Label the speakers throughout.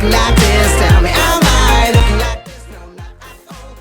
Speaker 1: looking like this? Tell me, am I looking like this? No, not at all.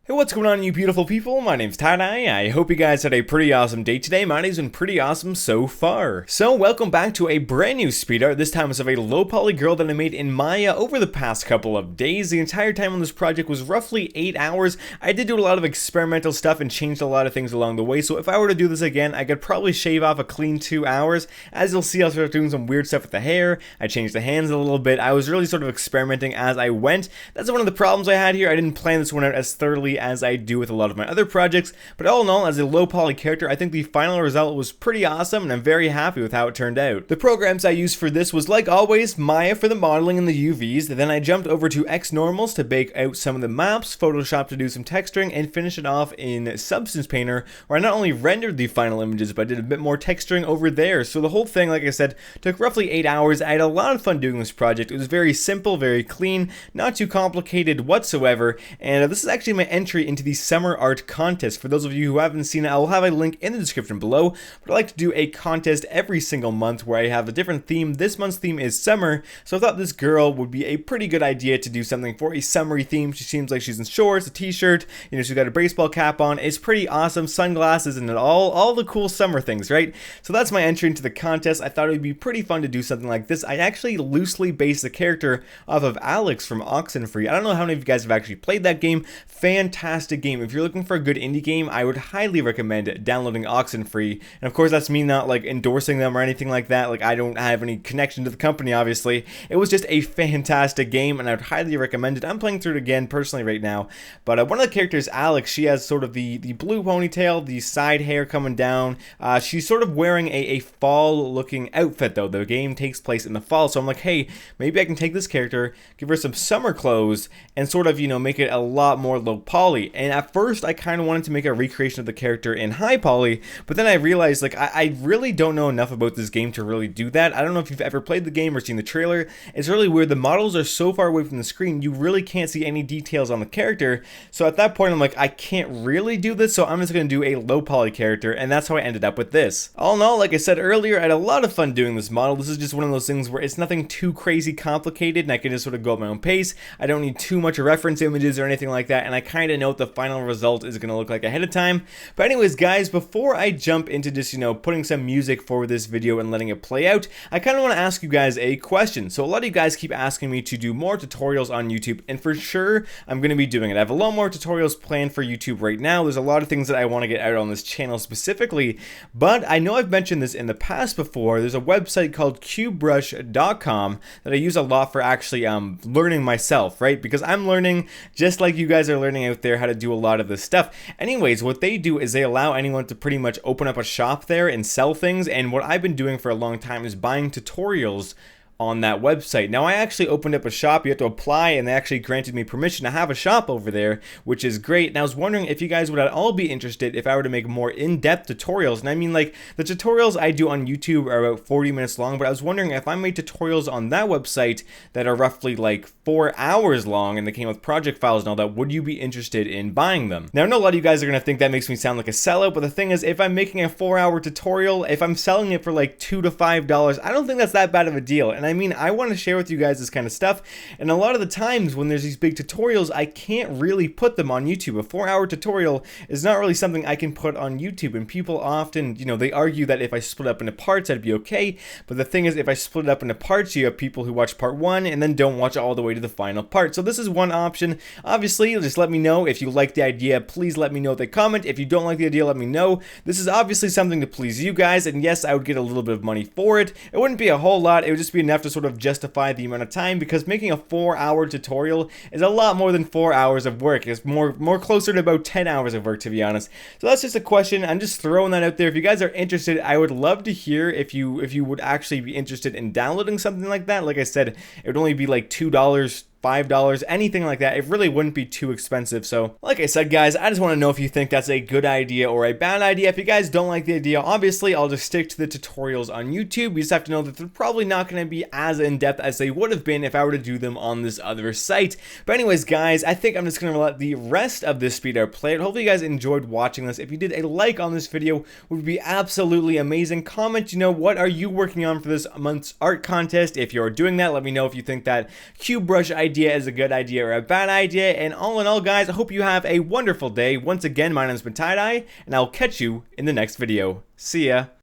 Speaker 2: Hey, what's going on, you beautiful people? My name's Ty-Dye. I hope you guys had a pretty awesome day today. My day's been pretty awesome so far. So, welcome back to a brand new speed art. This time it's of a low poly girl that I made in Maya over the past couple of days. The entire time on this project was roughly 8 hours. I did do a lot of experimental stuff and changed a lot of things along the way, so if I were to do this again, I could probably shave off a clean 2 hours. As you'll see, I'll start doing some weird stuff with the hair. I changed the hands a little bit. I was really sort of experimenting as I went. That's one of the problems I had here. I didn't plan this one out as thoroughly as I do with a lot of my other projects, but all in all, as a low poly character, I think the final result was pretty awesome, and I'm very happy with how it turned out. The programs I used for this was, like always, Maya for the modeling and the UVs. Then I jumped over to Xnormals to bake out some of the maps, Photoshop to do some texturing, and finish it off in Substance Painter, where I not only rendered the final images, but I did a bit more texturing over there. So the whole thing, like I said, took roughly 8 hours. I had a lot of fun doing this project. It was very simple, very clean, not too complicated whatsoever, and this is actually my entry into the Summer Art Contest. For those of you who haven't seen it, I will have a link in the description below, but I like to do a contest every single month where I have a different theme. This month's theme is summer, so I thought this girl would be a pretty good idea to do something for a summery theme. She seems like she's in shorts, a t-shirt, you know, she's got a baseball cap on. It's pretty awesome, sunglasses, and all the cool summer things, right? So that's my entry into the contest. I thought it would be pretty fun to do something like this. I actually loosely based the character off of Alex from Oxenfree. I don't know how many of you guys have actually played that game. Fantastic game. If you're looking for a good indie game, I would highly recommend downloading Oxenfree. And of course, that's me not like endorsing them or anything like that. Like, I don't have any connection to the company, obviously. It was just a fantastic game, and I would highly recommend it. I'm playing through it again personally right now. But one of the characters, Alex, she has sort of the blue ponytail, the side hair coming down. She's sort of wearing a fall-looking outfit, though. The game takes place in the fall, so I'm like, hey, maybe I can take this character, give her some summer clothes, and sort of, you know, make it a lot more low poly. And at first, I kind of wanted to make a recreation of the character in high poly, but then I realized, like, I really don't know enough about this game to really do that. I don't know if you've ever played the game or seen the trailer. It's really weird. The models are so far away from the screen, you really can't see any details on the character. So at that point, I'm like, I can't really do this, so I'm just going to do a low poly character, and that's how I ended up with this. All in all, like I said earlier, I had a lot of fun doing this model. This is just one of those things where it's nothing too crazy complicated, and I can just sort of go at my own pace. I don't need too much reference images or anything like that, and I kind of know what the final result is going to look like ahead of time. But anyways, guys, before I jump into just, you know, putting some music for this video and letting it play out, I kind of want to ask you guys a question. So a lot of you guys keep asking me to do more tutorials on YouTube, and for sure, I'm going to be doing it. I have a lot more tutorials planned for YouTube right now. There's a lot of things that I want to get out on this channel specifically, but I know I've mentioned this in the past before. There's a website called cubebrush.com that I use a lot for actually learning myself, right? Because I'm learning just like you guys are learning out there how to do a lot of this stuff. Anyways, what they do is they allow anyone to pretty much open up a shop there and sell things, and what I've been doing for a long time is buying tutorials on that website. Now, I actually opened up a shop. You have to apply, and they actually granted me permission to have a shop over there, which is great. And I was wondering if you guys would at all be interested if I were to make more in-depth tutorials. And I mean, like, the tutorials I do on YouTube are about 40 minutes long, but I was wondering if I made tutorials on that website that are roughly like 4 hours long, and they came with project files and all that, would you be interested in buying them? Now, I know a lot of you guys are going to think that makes me sound like a sellout, but the thing is, if I'm making a 4-hour tutorial, if I'm selling it for like $2 to $5, I don't think that's that bad of a deal. And I mean, I want to share with you guys this kind of stuff, and a lot of the times when there's these big tutorials, I can't really put them on YouTube. A 4-hour tutorial is not really something I can put on YouTube, and people often, you know, they argue that if I split up into parts, that'd be okay, but the thing is, if I split it up into parts, you have people who watch part 1 and then don't watch all the way to the final part. So this is one option. Obviously, just let me know if you like the idea. Please let me know with a comment. If you don't like the idea, let me know. This is obviously something to please you guys, and yes, I would get a little bit of money for it. It wouldn't be a whole lot. It would just be enough to sort of justify the amount of time, because making a 4-hour tutorial is a lot more than 4 hours of work. It's more closer to about 10 hours of work, to be honest. So that's just a question. I'm just throwing that out there. If you guys are interested, I would love to hear if you would actually be interested in downloading something like that. Like I said, it would only be like $2 $5, anything like that. It really wouldn't be too expensive. So like I said, guys, I just want to know if you think that's a good idea or a bad idea. If you guys don't like the idea, obviously I'll just stick to the tutorials on YouTube. You just have to know that they're probably not going to be as in-depth as they would have been if I were to do them on this other site. But anyways, guys, I think I'm just going to let the rest of this speed art play it. Hopefully you guys enjoyed watching this. If you did, a like on this video would be absolutely amazing. Comment, what are you working on for this month's art contest? If you're doing that, let me know if you think that cube brush idea is a good idea or a bad idea. And all in all, guys, I hope you have a wonderful day. Once again, my name's been Tie-Dye, and I'll catch you in the next video. See ya.